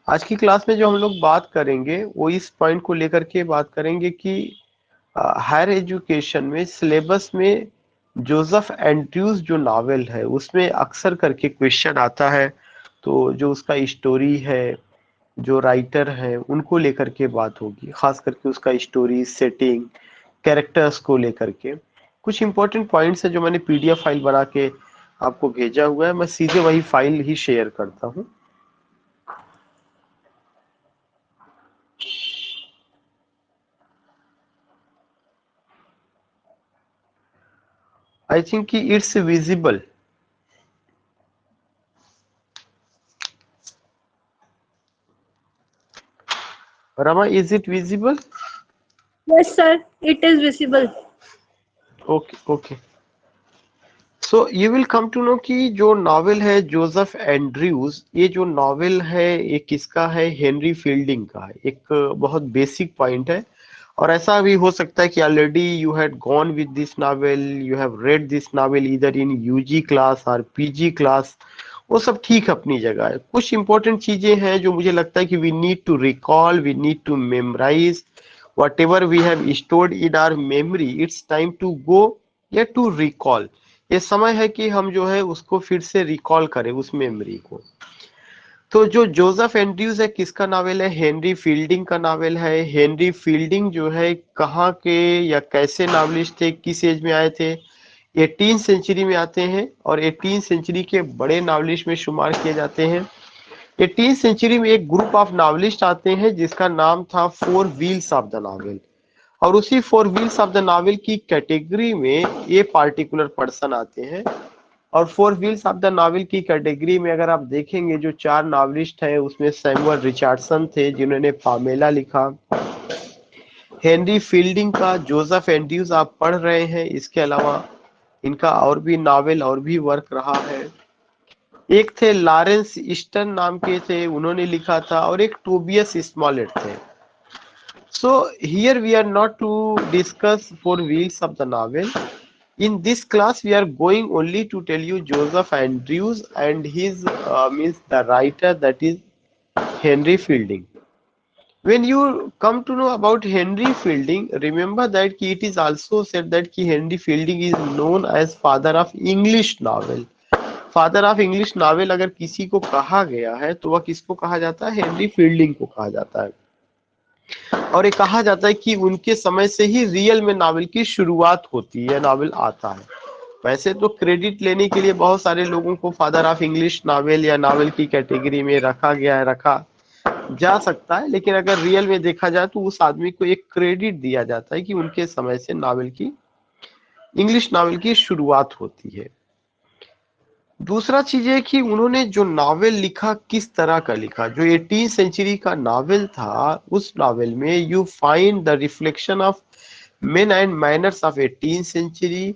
आज की क्लास में जो हम लोग बात करेंगे वो इस पॉइंट को लेकर के बात करेंगे कि हायर एजुकेशन में सिलेबस में जोसेफ एंड्रयूज जो नावल है उसमें अक्सर करके क्वेश्चन आता है। तो जो उसका स्टोरी है, जो राइटर है, उनको लेकर के बात होगी, खास करके उसका स्टोरी, सेटिंग, कैरेक्टर्स को लेकर के कुछ इंपॉर्टेंट पॉइंट्स है जो मैंने पीडीएफ फाइल बना के आपको भेजा हुआ है। मैं सीधे वही फाइल ही शेयर करता हूँ। I think it's visible. Rama, is it visible? Yes, sir, it is visible. Okay, okay. So you will come to know कि जो नॉवेल है जोसेफ एंड्रयूज, ये जो नॉवेल है ये किसका है? हेनरी फील्डिंग का है। एक बहुत बेसिक पॉइंट है। और ऐसा भी हो सकता है कि already you had gone with this novel, you have read this novel either in UG class और पीजी क्लास। वो सब ठीक अपनी जगह है। कुछ इंपॉर्टेंट चीजें हैं जो मुझे लगता है कि we need to recall, we need to memorize whatever we have stored in our memory. It's time to go या टू रिकॉल। ये समय है कि हम जो है उसको फिर से रिकॉल करें उस मेमोरी को। तो जो जोसेफ एंड्रयूज है किसका नावल है? हेनरी फील्डिंग का नावल है। हेनरी फील्डिंग जो है कहाँ के या कैसे नावलिस्ट थे, किस एज में आए थे? 18 सेंचुरी में आते हैं और 18 सेंचुरी के बड़े नावलिस्ट में शुमार किए जाते हैं। 18 सेंचुरी में एक ग्रुप ऑफ नावलिस्ट आते हैं जिसका नाम था four wheels of the novel. और उसी four wheels of the novel की कैटेगरी में ये पार्टिकुलर पर्सन आते हैं। और four wheels of the novel की कैटेगरी में अगर आप देखेंगे जो चार नावलिस्ट हैं उसमें सैमुअल रिचर्डसन थे जिन्होंने पामेला लिखा। हेनरी फील्डिंग का जोसेफ एंड्रयूज आप पढ़ रहे हैं। इसके अलावा इनका और भी नावल और भी वर्क रहा है। एक थे लॉरेंस ईस्टन नाम के थे, उन्होंने लिखा था। और एक टोबियस स्मॉलेट थे। So here we are not to discuss four wheels of the novel. In this class we are going only to tell you Joseph Andrews and his means the writer, that is Henry Fielding. When you come to know about Henry Fielding, remember that it is also said that Henry Fielding is known as father of English novel. Father of English novel अगर किसी को कहा गया है तो वह किसको कहा जाता है? हेनरी फील्डिंग को कहा जाता है। और ये कहा जाता है कि उनके समय से ही रियल में नावल की शुरुआत होती है, नावल आता है। वैसे तो क्रेडिट लेने के लिए बहुत सारे लोगों को फादर ऑफ इंग्लिश नावल या नावल की कैटेगरी में रखा गया है, रखा जा सकता है, लेकिन अगर रियल में देखा जाए तो उस आदमी को एक क्रेडिट दिया जाता है कि उनके समय से नावल की, इंग्लिश नावल की शुरुआत होती है। दूसरा चीज है कि उन्होंने जो नावल लिखा किस तरह का लिखा। जो 18 सेंचुरी का नावल था उस नावल में you find the reflection of men and manners of 18th century,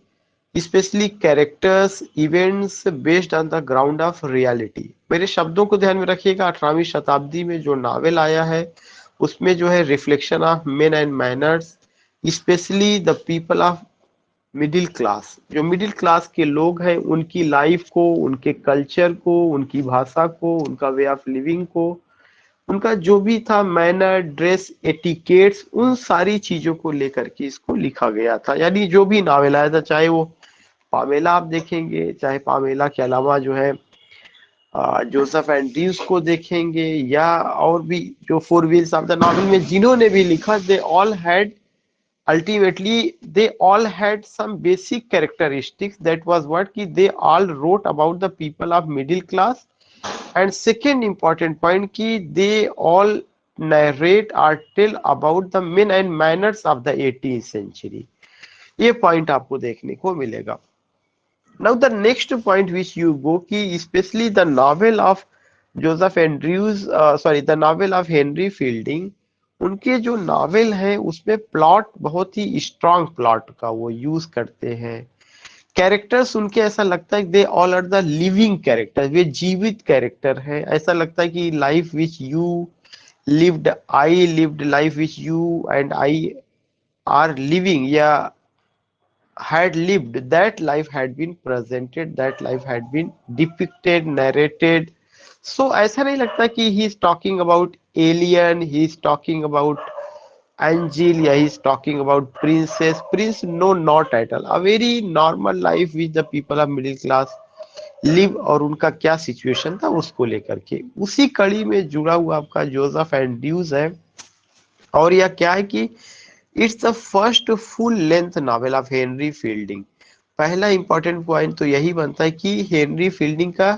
especially characters, events based on the ground of reality। मेरे शब्दों को ध्यान में रखिएगा। 18वीं शताब्दी में जो नावल आया है उसमें जो है reflection of men and manners, especially the people of middle class. जो मिडिल क्लास के लोग हैं उनकी लाइफ को, उनके कल्चर को, उनकी भाषा को, उनका वे ऑफ लिविंग को, उनका जो भी था मैनर, ड्रेस, एटिकेट्स, उन सारी चीजों को लेकर के इसको लिखा गया था। यानी जो भी नावल आया था, चाहे वो पामेला आप देखेंगे, चाहे पामेला के अलावा जो है जोसेफ एंड्रयूज को देखेंगे, या और भी जो four wheels of the novel में जिन्होंने भी लिखा, they all had ultimately they all had some basic characteristics. That was what ki they all wrote about the people of middle class. And second important point ki they all narrate or tell about the men and manners of the 18th century. ये point आपको देखने को मिलेगा। Now the next point which you go ki especially the novel of Joseph Andrews, sorry, the novel of Henry Fielding, उनके जो novel हैं उसमें plot बहुत ही स्ट्रांग प्लॉट का वो यूज करते हैं। कैरेक्टर्स उनके ऐसा लगता है they all are the living character, they जीवित कैरेक्टर हैं। ऐसा लगता है कि life which you lived, I lived life which you and I are living या had lived, that life had been presented, that life had been depicted, narrated so ऐसा नहीं लगता कि he is talking about alien, he is talking about angel, या he is talking about princess, prince, no, not at all, a very normal life with the people of middle class live, और उनका क्या situation था उसको लेकर के उसी कड़ी में जुड़ा हुआ आपका जोसेफ एंड्रयूज है। और यह क्या है कि it's the first full length novel of Henry Fielding. पहला इंपॉर्टेंट पॉइंट तो यही बनता है कि हेनरी फील्डिंग का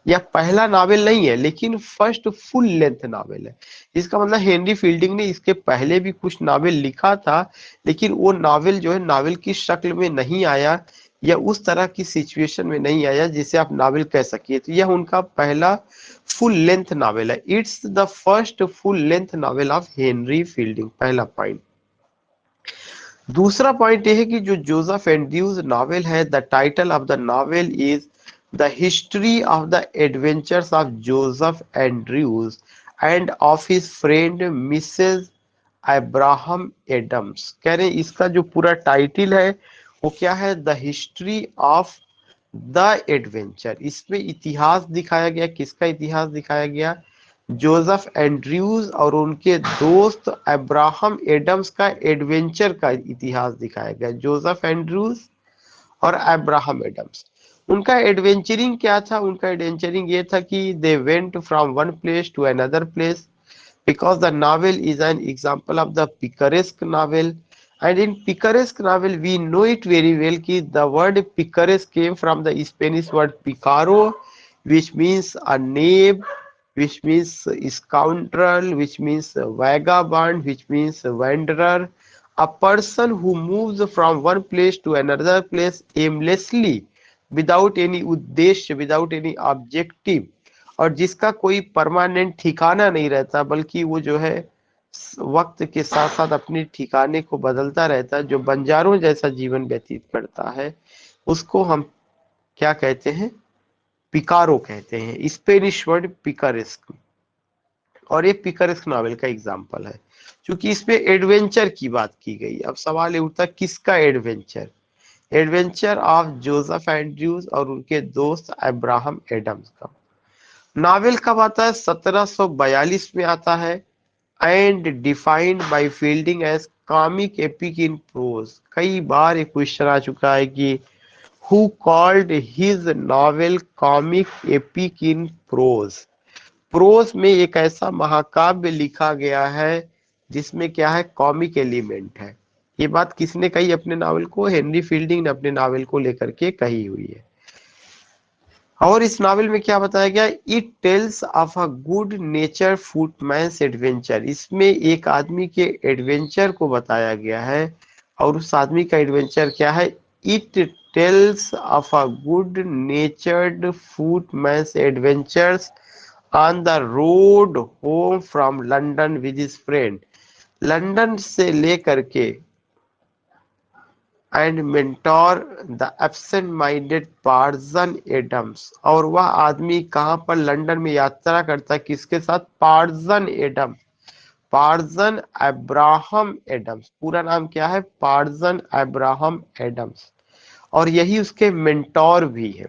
यह पहला नावल नहीं है, लेकिन फर्स्ट फुल लेंथ नावल है। इसका मतलब हेनरी फील्डिंग ने इसके पहले भी कुछ नावल लिखा था, लेकिन वो नावल जो है नावल की शक्ल में नहीं आया, या उस तरह की सिचुएशन में नहीं आया जिसे आप नावल कह सकिए। तो यह उनका पहला फुल लेंथ नावल है। It's the first full length novel of Henry Fielding, पहला पॉइंट। दूसरा पॉइंट यह है कि जो जोसेफ एंड्रयूज नॉवेल है, the title of the novel is the history of the adventures of Joseph Andrews and of his friend Mrs Abraham Adams. कह रहे हैं इसका जो पूरा टाइटल है वो क्या है, the history of the adventure. इसमें इतिहास दिखाया गया, किसका इतिहास दिखाया गया, जोसेफ एंड्रयूज और उनके दोस्त अब्राहम एडम्स का एडवेंचर का इतिहास दिखाया गया। जोसेफ एंड्रयूज और अब्राहम एडम्स, उनका एडवेंचरिंग क्या था, उनका एडवेंचरिंग ये था कि they went from one place to another place, because the novel is an example of the picaresque novel, and in picaresque novel we know it very well कि the word picaresque came from the Spanish word picaro, which means a knave, which means scoundrel, which means vagabond, which means wanderer, a person who moves from one place to another place aimlessly, without any उद्देश्य, without any objective, और जिसका कोई permanent ठिकाना नहीं रहता, बल्कि वो जो है वक्त के साथ साथ अपने ठिकाने को बदलता रहता है, जो बंजारों जैसा जीवन व्यतीत करता है, उसको हम क्या कहते हैं, पिकारो कहते हैं, स्पेनिश वर्ड पिकारेस्क। और ये पिकारेस्क नॉवेल का एग्जाम्पल है, क्योंकि इसमें एडवेंचर की बात की गई। अब सवाल ये उठता है किसका adventure, adventure of Joseph Andrews और उनके दोस्त अब्राहम एडम्स का। नावल कब आता है, 1742 में आता है, and defined by Fielding as comic epic in prose. कई बार एक क्वेश्चन आ चुका है कि who called his novel comic epic in prose. Prose में एक ऐसा महाकाव्य लिखा गया है जिसमें क्या है, कॉमिक एलिमेंट है। ये बात किसने कही अपने नावल को, हेनरी फील्डिंग ने अपने नावल को लेकर के कही हुई है। और इस नावल में क्या बताया गया, it tells of a good nature footman's adventure. इसमें एक आदमी के एडवेंचर को बताया गया है, और उस आदमी का एडवेंचर क्या है, it tells of a good natured footman's adventures on the road home from London with his friend. London से लेकर के and mentor the absent minded parson Adams. और वह आदमी कहां पर, लंदन में यात्रा करता है, किसके साथ, parson Adam, parson Abraham Adams. पूरा नाम क्या है, पार्जन अब्राहम एडम्स, और यही उसके मेंटोर भी है।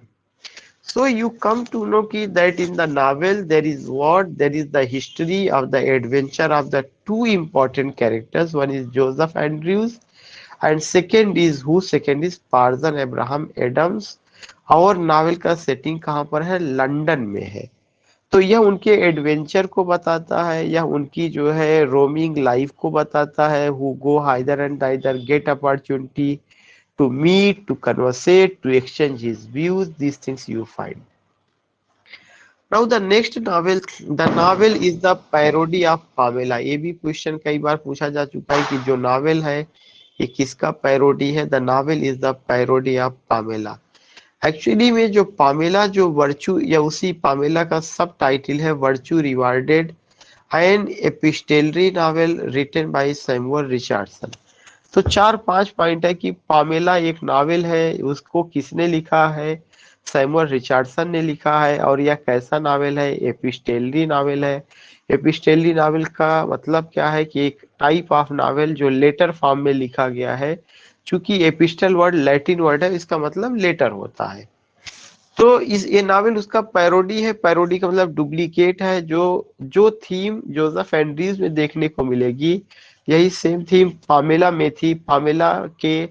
So you come to know ki that in the novel there is what, there is the history of the adventure of the two important characters. One is Joseph Andrews and second is who, second is parson Abraham Adams. और novel का setting कहाँ पर है, London में है। तो यह उनके एडवेंचर को बताता है, यह उनकी जो है रोमिंग लाइफ को बताता है, who go hither and either get opportunity to meet, to conversate, to exchange his views, this things you find. Now the next novel, the novel is the parody of Pamela. ये भी question कई बार पूछा जा चुका है कि जो novel है ये किसका पैरोडी है, the novel is the parody of Pamela. Actually में जो पामेला जो वर्चू, या उसी पामेला का सब टाइटल है virtue rewarded, an epistolary novel written by Samuel Richardson. तो 4-5 पॉइंट है कि पामेला एक नॉवेल है, उसको किसने लिखा है, सैमुअल रिचर्डसन ने लिखा है। और यह कैसा नॉवेल है, एपिस्टेलरी नॉवेल है। एपिस्टेलरी नॉवेल का मतलब क्या है कि एक टाइप ऑफ नॉवेल जो लेटर फॉर्म में लिखा गया है। चूंकि एपिस्टल वर्ड लैटिन वर्ड है, इसका मतलब लेटर होता है। तो इस ये नावल उसका पैरोडी है। पैरोडी का मतलब डुप्लीकेट है। जो जो थीम जोसेफ एंड्रीज में देखने को मिलेगी, यही सेम थीम पामेला में थी। पामेला के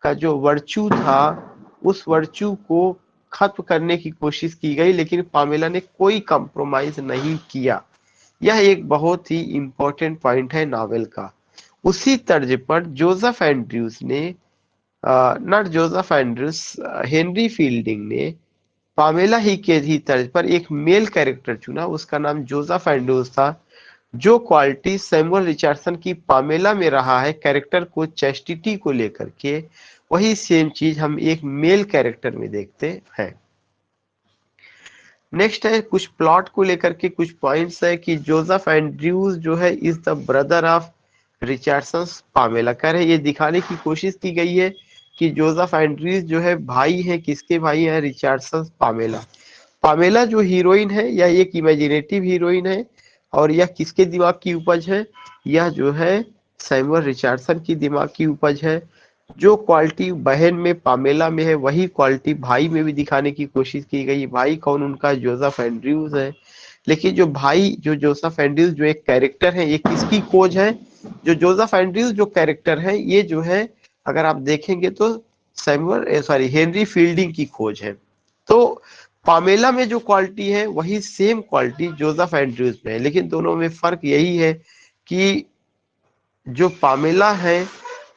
का जो वर्चू था, उस वर्चू को खत्म करने की कोशिश की गई, लेकिन पामेला ने कोई कंप्रोमाइज नहीं किया। यह एक बहुत ही इंपॉर्टेंट पॉइंट है नावल का। उसी तर्ज पर जोसेफ एंड्रयूज ने, not Joseph Andrews, Henry fielding ने पामेला ही के ही तर्ज पर एक मेल कैरेक्टर चुना। उसका नाम जोसेफ एंड्रयूज था। जो क्वालिटी सैमुअल रिचर्डसन की पामेला में रहा है कैरेक्टर को चेस्टिटी को लेकर के, वही सेम चीज हम एक मेल कैरेक्टर में देखते हैं। नेक्स्ट है कुछ प्लॉट को लेकर के कुछ पॉइंट्स है कि जोसेफ एंड्रयूज जो है is the brother of Richardson Pamela. कह रहे ये दिखाने की कोशिश की गई है कि जोसेफ एंड्रयूज जो है भाई है, किसके भाई है? Richardson Pamela. पामेला जो हीरोइन है यह एक इमेजिनेटिव हीरोइन है, और यह किसके दिमाग की उपज है? यह जो है सैमुअल रिचर्डसन की दिमाग की उपज है। जो क्वालिटी बहन में पामेला में है, वही क्वालिटी भाई में भी दिखाने की कोशिश की गई। भाई कौन? उनका जोसेफ एंड्रयूज है। लेकिन जो भाई जो जोसेफ एंड्रयूज जो एक कैरेक्टर है, ये किसकी खोज है? जो जोसेफ एंड्रयूज जो कैरेक्टर है, ये जो है अगर आप देखेंगे तो सैमुअल सॉरी हेनरी फील्डिंग की खोज है। तो पामेला में जो क्वालिटी है वही सेम क्वालिटी जोसेफ एंड्रयूज में है, लेकिन दोनों में फर्क यही है कि जो पामेला है,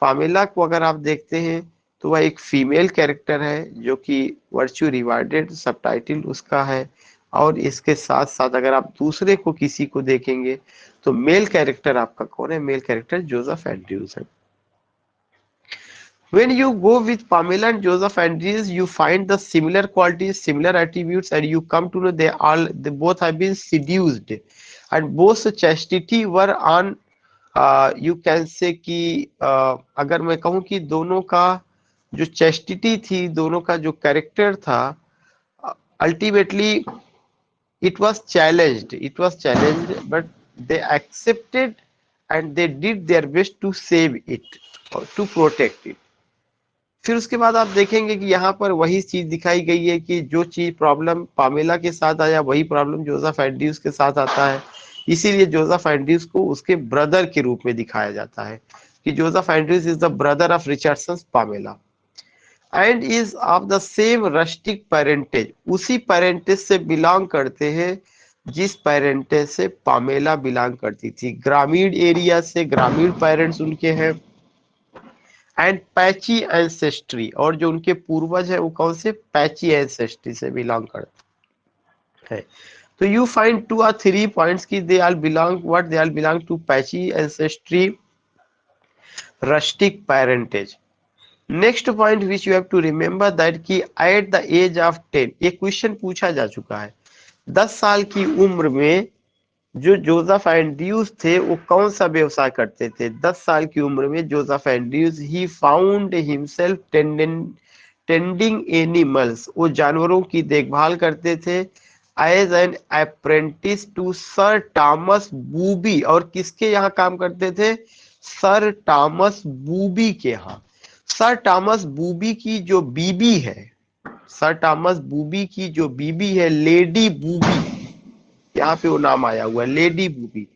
पामेला को अगर आप देखते हैं तो वह एक फीमेल कैरेक्टर है जो कि वर्च्यू रिवार्डेड सबटाइटल उसका है। और इसके साथ साथ अगर आप दूसरे को किसी को देखेंगे तो मेल कैरेक्टर आपका कौन है? मेल कैरेक्टर जोसेफ एंड्रयूज है। When you go with Pamela and Joseph Andrews, you find the similar qualities, similar attributes, and you come to know they both have been seduced, and both chastity were on, you can say कि अगर मैं कहूँ कि दोनों का जो chastity थी, दोनों का जो कैरेक्टर था, ultimately it was challenged, but they accepted and they did their best to save it or to protect it। फिर उसके बाद आप देखेंगे कि यहाँ पर वही चीज दिखाई गई है कि जो चीज प्रॉब्लम पामेला के साथ आया वही प्रॉब्लम जोसेफ एंड्रयूज के साथ आता है। इसीलिए जोसेफ एंड्रयूज को उसके ब्रदर के रूप में दिखाया जाता है कि Joseph Andrews is the brother of Richardson Pamela and is of the same rustic parentage. उसी पेरेंटेज से बिलोंग करते हैं जिस पेरेंटेज से पामेला बिलोंग करती थी। ग्रामीण एरिया से, ग्रामीण पेरेंट्स उनके हैं। एंड पैची एंसेस्ट्री, और जो उनके पूर्वज है वो कौन से? पैची एंसेस्ट्री से बिलोंग करते हैं। तो यू फाइंड 2 or 3 पॉइंट्स की they all belong what they all belong to patchy ancestry, rustic parentage. Next point which you have to remember that कि एट द एज ऑफ 10, एक question पूछा जा चुका है, 10 साल की उम्र में जो जोसेफ एंड्रयूज थे वो कौन सा व्यवसाय करते थे? 10 साल की उम्र में Joseph Andrews he found himself tending animals, वो जानवरों की देखभाल करते थे as an apprentice to sir Thomas Booby. और किसके यहाँ काम करते थे? सर थॉमस बूबी के यहाँ। सर थॉमस बूबी की जो बीबी है, सर थॉमस बूबी की जो बीबी है लेडी बूबी, यहाँ पे वो नाम आया हुआ है लेडी बूबी,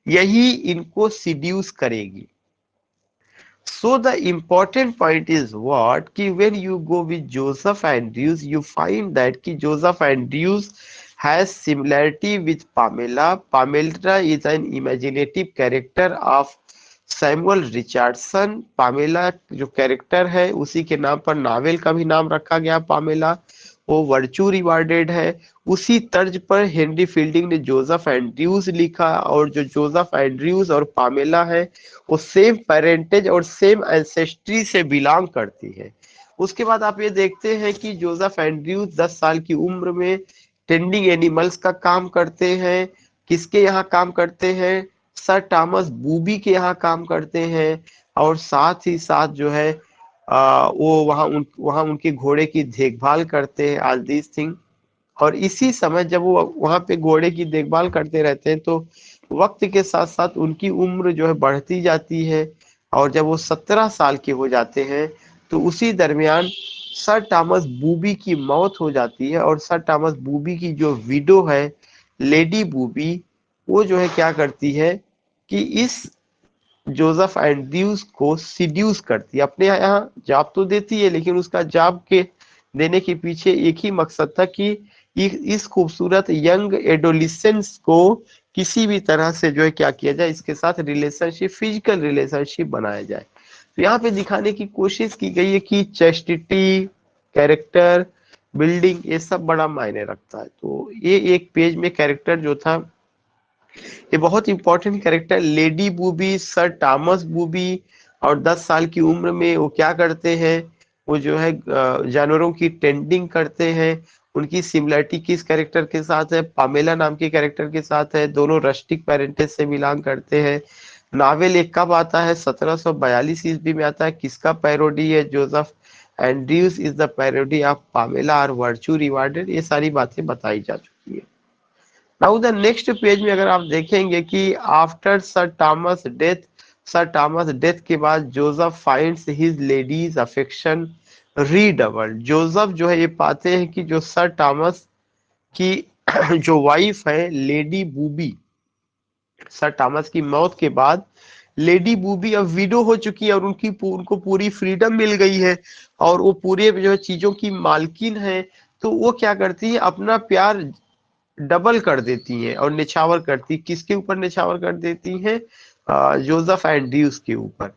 यही इनको सिड्यूस करेगी। So the important point is what कि when you go with Joseph Andrews, you find that कि Joseph Andrews has similarity with Pamela. Pamela is an imaginative character of Samuel Richardson. Pamela जो character है उसी के नाम पर novel का भी नाम रखा गया पामेला, वो वर्चू रिवार्डेड है। उसी तर्ज पर हेनरी फील्डिंग ने जोसेफ एंड्रयूज लिखा, और जो जोसेफ एंड्रयूज और पामेला है वो सेम पेरेंटेज और सेम एंसेस्ट्री से बिलोंग करती है। उसके बाद आप ये देखते हैं कि जोसेफ एंड्रयूज 10 साल की उम्र में टेंडिंग एनिमल्स का काम करते हैं। किसके यहाँ काम करते हैं? सर थॉमस बूबी के यहाँ काम करते हैं। और साथ ही साथ जो है वो वहाँ उनके घोड़े की देखभाल करते हैं, ऑल दिस थिंग। और इसी समय जब वो वहाँ पे घोड़े की देखभाल करते रहते हैं तो वक्त के साथ साथ उनकी उम्र जो है बढ़ती जाती है, और जब वो 17 साल के हो जाते हैं तो उसी दरमियान सर थॉमस बूबी की मौत हो जाती है और सर थॉमस बूबी की जो विडो है लेडी बूबी, वो जो है क्या करती है कि इस जोसेफ एंड्रयूज को सिड्यूस करती है, अपने यहाँ जॉब तो देती है लेकिन उसका जॉब के देने के पीछे एक ही मकसद था कि इस खूबसूरत यंग एडोलिसेंस को किसी भी तरह से जो है क्या किया जाए, इसके साथ रिलेशनशिप, फिजिकल रिलेशनशिप बनाया जाए। तो यहाँ पे दिखाने की कोशिश की गई है कि चेस्टिटी, कैरेक्टर बिल्डिंग, ये सब बड़ा मायने रखता है। तो ये एक पेज में कैरेक्टर जो था, ये बहुत important character, lady booby, sir Thomas Booby, और 10 साल की उम्र में वो क्या करते हैं, वो जो है जानवरों की टेंडिंग करते हैं। उनकी सिमिलरिटी किस कैरेक्टर के साथ है, पामेला नाम के कैरेक्टर के साथ है। दोनों रस्टिक पेरेंटेज से बिलोंग करते हैं। नावेल एक कब आता है, 1742 ईस्वी में आता है। किसका पैरोडी है, Joseph Andrews is the parody of Pamela or virtue rewarded. ये सारी बातें बताई जा चुकी है। नाउ द नेक्स्ट पेज में अगर आप देखेंगे कि आफ्टर सर थॉमस डेथ के बाद Joseph finds his lady's affection readable. Joseph जो है ये पाते हैं कि जो सर थॉमस की जो वाइफ है लेडी बूबी, सर थॉमस की मौत के बाद लेडी बूबी अब विडो हो चुकी है और उनको पूरी फ्रीडम मिल गई है और वो पूरे जो है चीजों की मालकिन है। तो वो क्या करती है, अपना प्यार डबल कर देती हैं और निछावर करती, किसके ऊपर निछावर कर देती हैं, जोसेफ एंड्रयूज के ऊपर।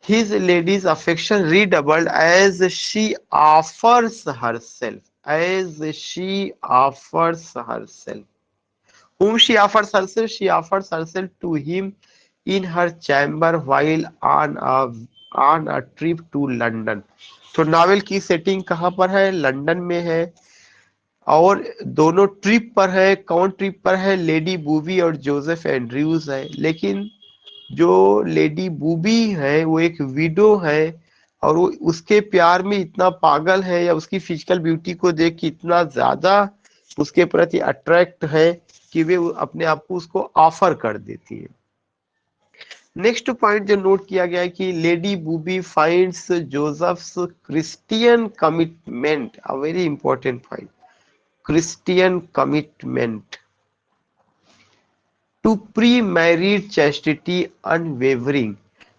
His lady's affection redoubled as she offers herself, whom she offers herself, she offers herself to him in her chamber while on a trip to London। तो नावल की सेटिंग कहाँ पर है, लंदन में है और दोनों ट्रिप पर है। कौन ट्रिप पर है, लेडी बूबी और जोसेफ एंड्रयूज है। लेकिन जो लेडी बूबी है वो एक विडो है और वो उसके प्यार में इतना पागल है या उसकी फिजिकल ब्यूटी को देख के इतना ज्यादा उसके प्रति अट्रैक्ट है कि वे अपने आप को उसको ऑफर कर देती है। नेक्स्ट पॉइंट जो नोट किया गया है कि lady Booby finds Joseph's Christian commitment, a very important point, Christian commitment to pre married chastity unwavering,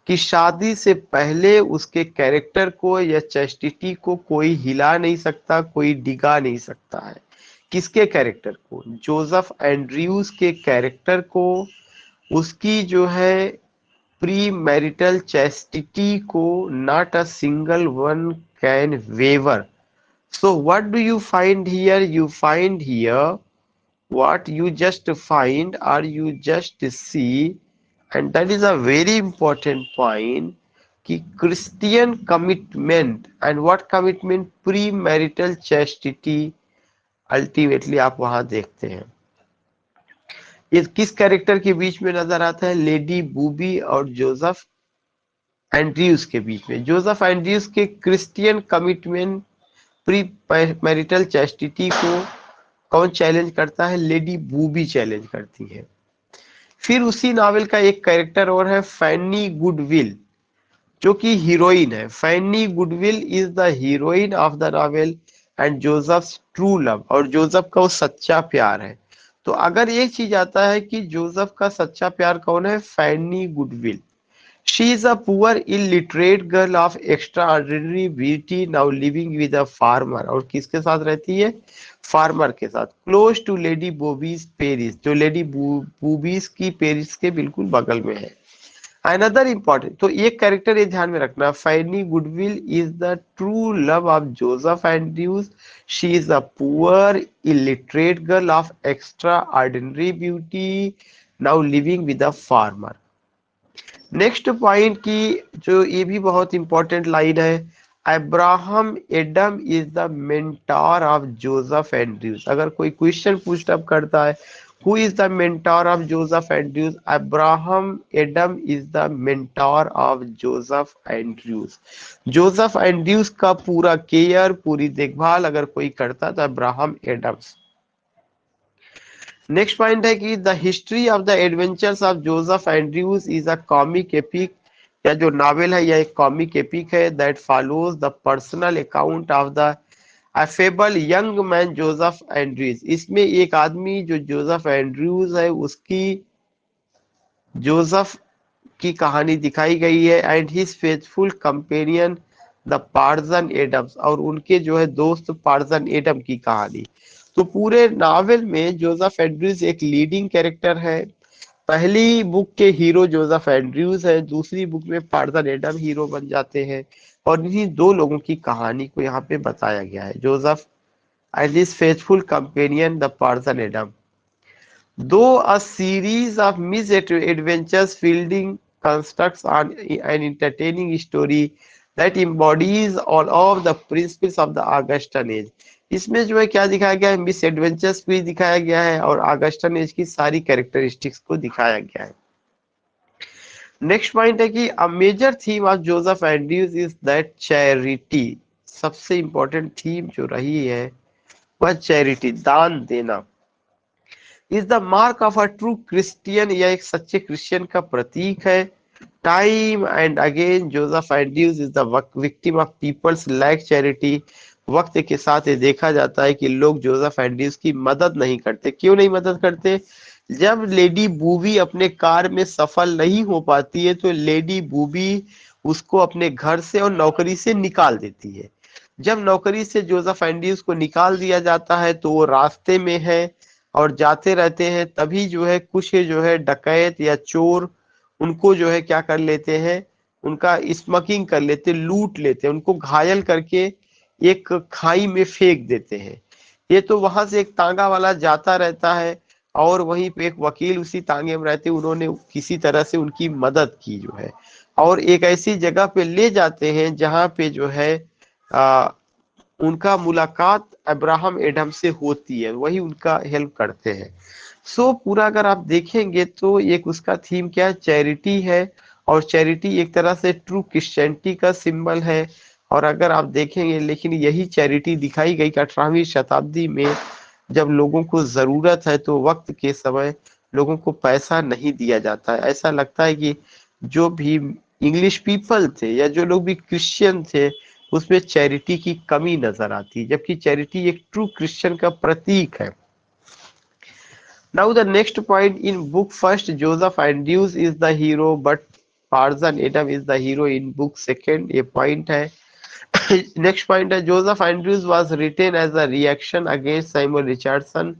कि शादी से पहले उसके कैरेक्टर को या चैस्टिटी को कोई हिला नहीं सकता, कोई डिगा नहीं सकता है। किसके कैरेक्टर को, जोसेफ एंड्रयूज के कैरेक्टर को, उसकी जो है प्री मैरिटल चैस्टिटी को not a single one can waver. So what do you find here, you find here what you just find or you just see, and that is a very important point कि Christian commitment and what commitment, premarital chastity, ultimately आप वहां देखते हैं। ये किस character के बीच में नजर आता है, लेडी बूबी और जोसेफ एंड्रयूज के बीच में। जोसेफ एंड्रयूज के Christian commitment, pre marital chastity को कौन चैलेंज करता है, लेडी बूबी चैलेंज करती है। फिर उसी नॉवेल का एक कैरेक्टर और है फैनी गुडविल, जो कि हीरोइन है। Fanny Goodwill is the heroine of the novel and Joseph true love, और जोसेफ का वो सच्चा प्यार है। तो अगर एक चीज आता है कि जोसेफ का सच्चा प्यार कौन है, Fanny goodwill. She is a poor illiterate girl of extraordinary beauty now living with a farmer, और किसके साथ रहती है, फार्मर के साथ, close to lady boobies Paris, जो लेडी बूबीज की पेरिस के बिल्कुल बगल में है। अनदर इंपॉर्टेंट, तो ये कैरेक्टर ये ध्यान में रखना, Fanny Goodwill is the true love of Joseph Andrews. She is a poor illiterate girl of extraordinary beauty now living with a farmer. Next point की जो ये भी बहुत इंपॉर्टेंट लाइन है, Abraham Adam is the mentor of Joseph Andrews. अगर कोई question put up करता है, who is the mentor of Joseph Andrews, Abraham Adam is the mentor of Joseph Andrews. Joseph Andrews का पूरा केयर, पूरी देखभाल अगर कोई करता तो अब्राहम एडम्स। नेक्स्ट पॉइंट है कि the history of the adventures of Joseph Andrews is a comic epic या जो नावल है यह एक कॉमिक एपिक है that follows the personal account of the affable young man Joseph Andrews. इसमें एक आदमी जो जोसेफ एंड्रयूज है उसकी जोसेफ की कहानी दिखाई गई है and his faithful companion the parson Adams, और उनके जो है दोस्त पार्जन एडम की कहानी। तो पूरे नावल में जोसेफ एंड्रयूज एक लीडिंग कैरेक्टर है। पहली बुक के हीरो जोसेफ एंड्रयूज है, दूसरी बुक में पार्जन एडम हीरो बन जाते हैं और इन्हीं दो लोगों की कहानी को यहाँ पे बताया गया है, Joseph and his faithful companion the pageant Adam. Though a series of misadventures, Fielding constructs an entertaining story that embodies all of the principles of the Augustan age। इसमें जो है क्या दिखाया गया है, मिस एडवेंचर्स भी दिखाया गया है और ऑगस्टन एज की सारी कैरेक्टरिस्टिक्स को दिखाया गया है। नेक्स्ट पॉइंट है कि a major theme of Joseph Andrews is that charity. सबसे इंपॉर्टेंट थीम जो रही है वह चैरिटी, दान देना। Is the mark of a true Christian, यह एक सच्चे क्रिश्चियन का प्रतीक है। Time and again Joseph Andrews is the victim of people's lack charity. वक्त के साथ ये देखा जाता है कि लोग जोसेफ एंड्रयूज की मदद नहीं करते। क्यों नहीं मदद करते? जब लेडी बूबी अपने कार में सफल नहीं हो पाती है तो लेडी बूबी उसको अपने घर से और नौकरी से निकाल देती है। जब नौकरी से जोसेफ एंड्रयूज को निकाल दिया जाता है तो वो रास्ते में है और जाते रहते हैं, तभी जो है कुछ जो है डकैत या चोर उनको जो है क्या कर लेते हैं, उनका स्मगलिंग कर लेते, लूट लेते हैं, उनको घायल करके एक खाई में फेंक देते हैं। ये तो वहां से एक तांगा वाला जाता रहता है और वहीं पे एक वकील उसी तांगे में रहते, उन्होंने किसी तरह से उनकी मदद की जो है और एक ऐसी जगह पे ले जाते हैं जहां पे जो है आ, उनका मुलाकात अब्राहम एडम से होती है, वही उनका हेल्प करते हैं। सो पूरा अगर आप देखेंगे तो एक उसका थीम क्या है, चैरिटी है और चैरिटी एक तरह से ट्रू क्रिश्चियनिटी का सिंबल है। और अगर आप देखेंगे लेकिन यही चैरिटी दिखाई गई 18वीं शताब्दी में, जब लोगों को जरूरत है तो वक्त के समय लोगों को पैसा नहीं दिया जाता है। ऐसा लगता है कि जो भी इंग्लिश पीपल थे या जो लोग भी क्रिश्चियन थे उसमें चैरिटी की कमी नजर आती है, जबकि चैरिटी एक ट्रू क्रिश्चियन का प्रतीक है। Now the next point in book first, Joseph Andrews is the hero, but Tarzan Adam is the hero in book second। ये point है। नेक्स्ट पॉइंट है, Joseph Andrews was written as a reaction against Samuel Richardson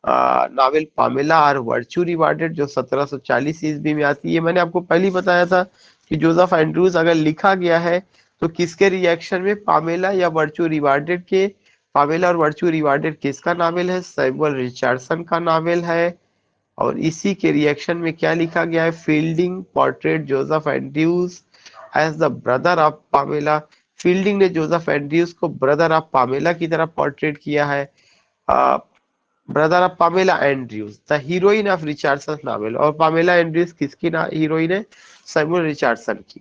novel Pamela और virtue rewarded, जो 1740 ईस्वी में आती है। मैंने आपको पहले ही बताया था कि जोसेफ एंड्रयूज अगर लिखा गया है तो किसके रिएक्शन में, पामेला या वर्च्यू रिवार्डेड के। पामेला और वर्च्यू रिवार्डेड किसका नावल है, सैमुअल रिचर्डसन का नावल है। और इसी के रिएक्शन में क्या लिखा गया है, Fielding portrait Joseph Andrews as the brother of Pamela. Fielding ने जोसेफ एंड्रयूज को ब्रदर ऑफ पामेला की तरह पोर्ट्रेट किया है। Brother of Pamela Andrews the heroine of Richardson novel, और पामेला एंड्रयूज किसकी हीरोइन है, सैमुअल रिचर्डसन की।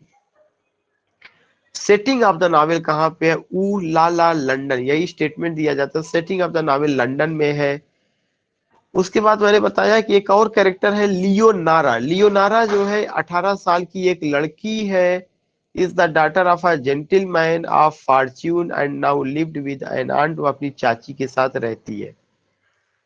सेटिंग ऑफ द नावल कहाँ पे है, ऊ ला ला लंदन, यही स्टेटमेंट दिया जाता है, setting of the novel London में है। उसके बाद मैंने बताया कि एक और कैरेक्टर है लियोनारा। लियोनारा जो है 18 साल की एक लड़की है, is the daughter of a gentleman of fortune and now lived with an aunt, वो अपनी चाची के साथ रहती है।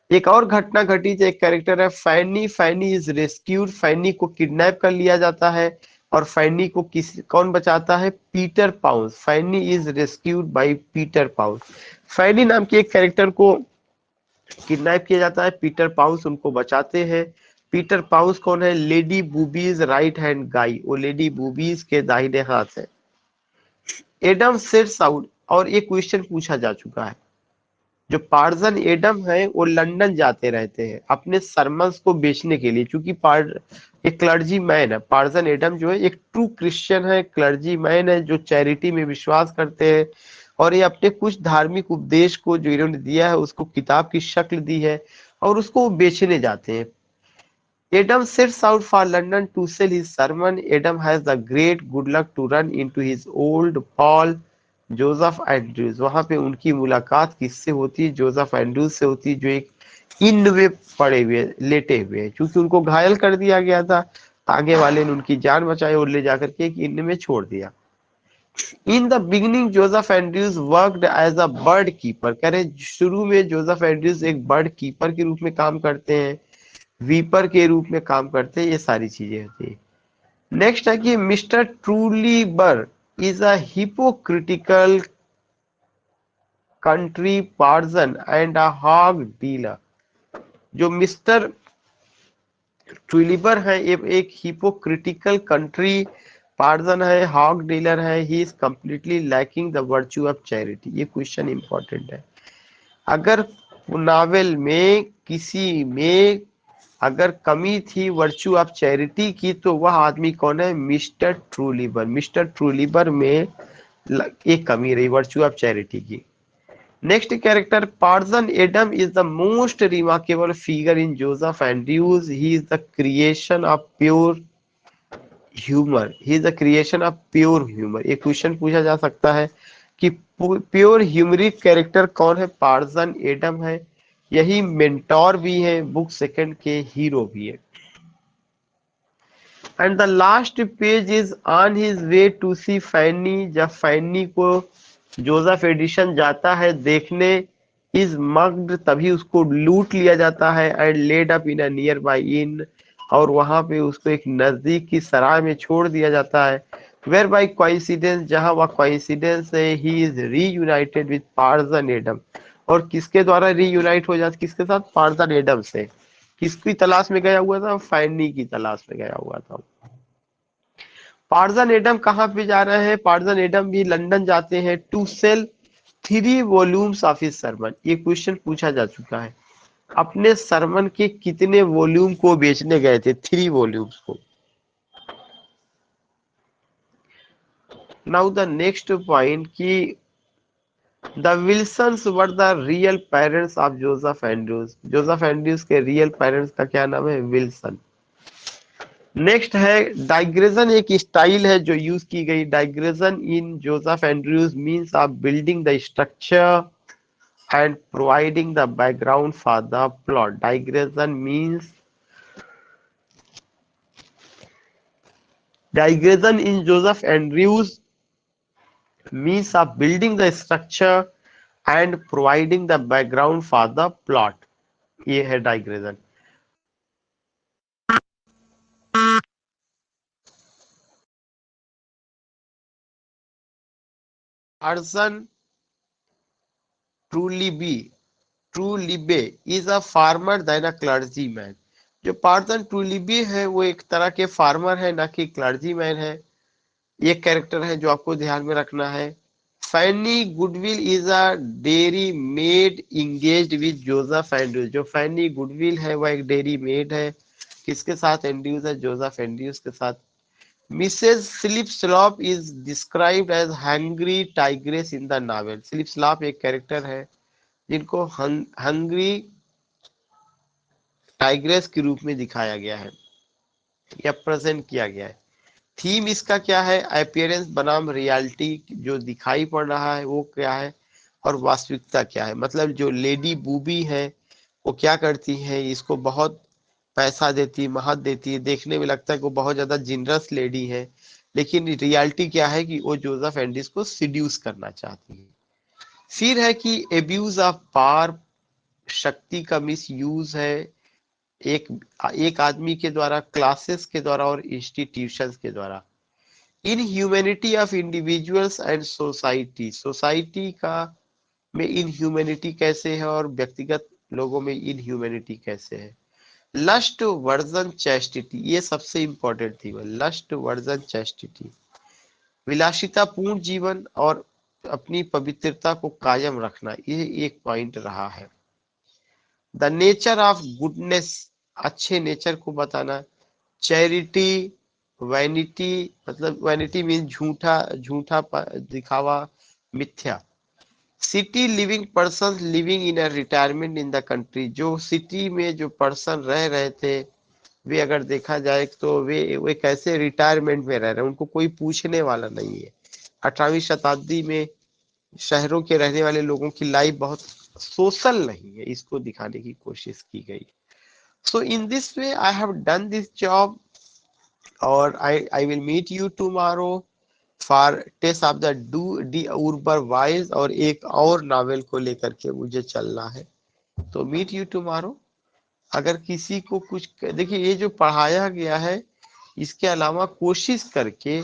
एक और घटना घटी थी, एक कैरेक्टर है फैनी। फैनी इज रेस्क्यूड, फैनी को किडनैप कर लिया जाता है और फैनी को कौन बचाता है, Peter Pounce. Fanny is rescued by Peter Pounce. Fanny नाम के एक कैरेक्टर को किडनैप किया जाता है, पीटर पाउंस उनको बचाते हैं। पीटर पाउंस कौन है, लेडी बूबीज राइट हैंड गाई, वो लेडी बूबीज के दाहिने हाथ है। एडम सेट्स आउट, और ये क्वेश्चन पूछा जा चुका है, जो पार्जन एडम है वो लंदन जाते रहते हैं अपने सरमन्स को बेचने के लिए, क्योंकि एक क्लर्जी मैन है। पार्जन एडम जो है एक ट्रू क्रिश्चियन है, क्लर्जी मैन है जो चैरिटी में विश्वास करते हैं और ये अपने कुछ धार्मिक उपदेश को जो इन्होंने दिया है उसको किताब की शक्ल दी है और उसको वो बेचने जाते हैं। Adam sets out for London to sell his sermon। Adam has the great good luck to run into his old pal Joseph Andrews. वहां पे उनकी मुलाकात किससे होती है, जोसेफ एंड्रयूज से होती है, जो एक इन में पड़े हुए लेटे हुए हैं, क्योंकि उनको घायल कर दिया गया था तागे वाले ने उनकी जान बचाई और ले जाकर के एक इन में छोड़ दिया। In the beginning Joseph Andrews worked as a bird keeper. कह रहे शुरू में जोसेफ एंड्रयूज एक बर्ड कीपर के रूप में काम करते हैं, वीपर के रूप में काम करते हैं, ये सारी चीजें होती है। नेक्स्ट है कि mister Trulliber is a hypocritical country parson and a hog dealer. जो मिस्टर ट्रूलीबर है ये एक हिपोक्रिटिकल कंट्री पार्सन है, हॉग डीलर है। He is completely lacking the virtue of charity. ये क्वेश्चन इंपॉर्टेंट है। अगर नावल में किसी में अगर कमी थी वर्च्यू ऑफ चैरिटी की तो वह आदमी कौन है? मिस्टर ट्रूलीबर। मिस्टर ट्रूलीबर में एक कमी रही वर्च्यू ऑफ चैरिटी की। Next character parson Adam is the most remarkable figure in Joseph Andrews. He is the creation of pure humour. He is the creation of pure humour. एक question पूछा जा सकता है कि प्योर ह्यूमरिक कैरेक्टर कौन है? Person Adam है। यही मेंटोर भी है, बुक सेकंड के हीरो भी है। And the last page is on his way to see Fanny. जब फैनी को जोसेफ एडिशन जाता है देखने, इज मग्ड, तभी उसको लूट लिया जाता है and laid up in a nearby inn, और वहां पे उसको एक नजदीक की सराय में छोड़ दिया जाता है। वेयर बाई कोइंसिडेंस, जहां वह कोइंसिडेंस है, he is reunited with parson Adam. और किसके द्वारा रीयूनाइट हो जाता? किसके साथ? पार्सन एडम से। किसकी तलाश में गया हुआ था? फैनी की तलाश में गया हुआ था। पार्सन एडम कहाँ पे जा रहे हैं? पार्सन एडम भी लंदन जाते हैं to sell 3 volumes of his sermon. ये क्वेश्चन पूछा जा चुका है। अपने सरमन के कितने वॉल्यूम को बेचने गए थे? 3 वॉल्यूम्स को। नाउ द नेक्स्ट पॉइंट कि the Wilson's were the real parents of Joseph Andrews. Joseph Andrews के रियल पेरेंट्स का क्या नाम है? विल्सन। नेक्स्ट है डाइग्रेशन। एक स्टाइल है जो यूज की गई। Digression in Joseph Andrews means of building the structure and providing the background for the plot. Digression in Joseph Andrews means of building the structure and providing the background for the plot. ये है digression. Person Trulibe is a farmer than a clergyman. जो person ट्रूलिबे है वो एक तरह के farmer है, ना कि क्लर्जीमैन है। ये कैरेक्टर है जो आपको ध्यान में रखना है। Fanny Goodwill is a dairy maid engaged with Joseph Andrews. जो फैनी गुडविल है वह एक डेयरी मेड है। किसके साथ? एंड्रयूज है, जोसेफ एंड्रयूज के साथ। Mrs Slipslop is described as hungry tigress in the novel. Slipslop एक कैरेक्टर है जिनको हंग्री टाइग्रेस के रूप में दिखाया गया है या प्रेजेंट किया गया है। थीम इसका क्या है? अपीयरेंस बनाम रियलिटी। जो दिखाई पड़ रहा है वो क्या है और वास्तविकता क्या है। मतलब जो लेडी बूबी है वो क्या करती है? इसको बहुत पैसा देती, महत्व देती है, देखने में लगता है कि वो बहुत ज्यादा जिनरस लेडी है, लेकिन रियलिटी क्या है कि वो जोसेफ एंड्रयूज को सिड्यूस करना चाहती है। फिर है कि एब्यूज ऑफ पावर, शक्ति का मिस यूज है एक एक आदमी के द्वारा, क्लासेस के द्वारा और इंस्टीट्यूशंस के द्वारा। In humanity of individuals and society. Society का में इन ह्यूमैनिटी कैसे है और व्यक्तिगत लोगों में इन ह्यूमैनिटी कैसे है। लस्ट वर्जन चैस्टिटी, ये सबसे इंपॉर्टेंट थी। लस्ट वर्जन चैस्टिटी, विलासितापूर्ण जीवन और अपनी पवित्रता को कायम रखना, ये एक पॉइंट रहा है। द नेचर ऑफ गुडनेस, अच्छे नेचर को बताना। चैरिटी, वैनिटी, मतलब वैनिटी मीन झूठा, झूठा दिखावा, मिथ्या। City living person living in a retirement in the country. जो सिटी में जो पर्सन रह रहे थे वे अगर देखा जाए तो वे कैसे रिटायरमेंट में रह रहे हैं, उनको कोई पूछने वाला नहीं है। 18वीं शताब्दी में शहरों के रहने वाले लोगों की लाइफ बहुत सोशल नहीं है, इसको दिखाने की कोशिश की गई। So in this way I have done this job और I will meet you tomorrow for Tess of the d'Urbervilles, और एक और नावल को लेकर के मुझे चलना है। तो मीट यू टुमारो। अगर किसी को कुछ देखिए, ये जो पढ़ाया गया है इसके अलावा कोशिश करके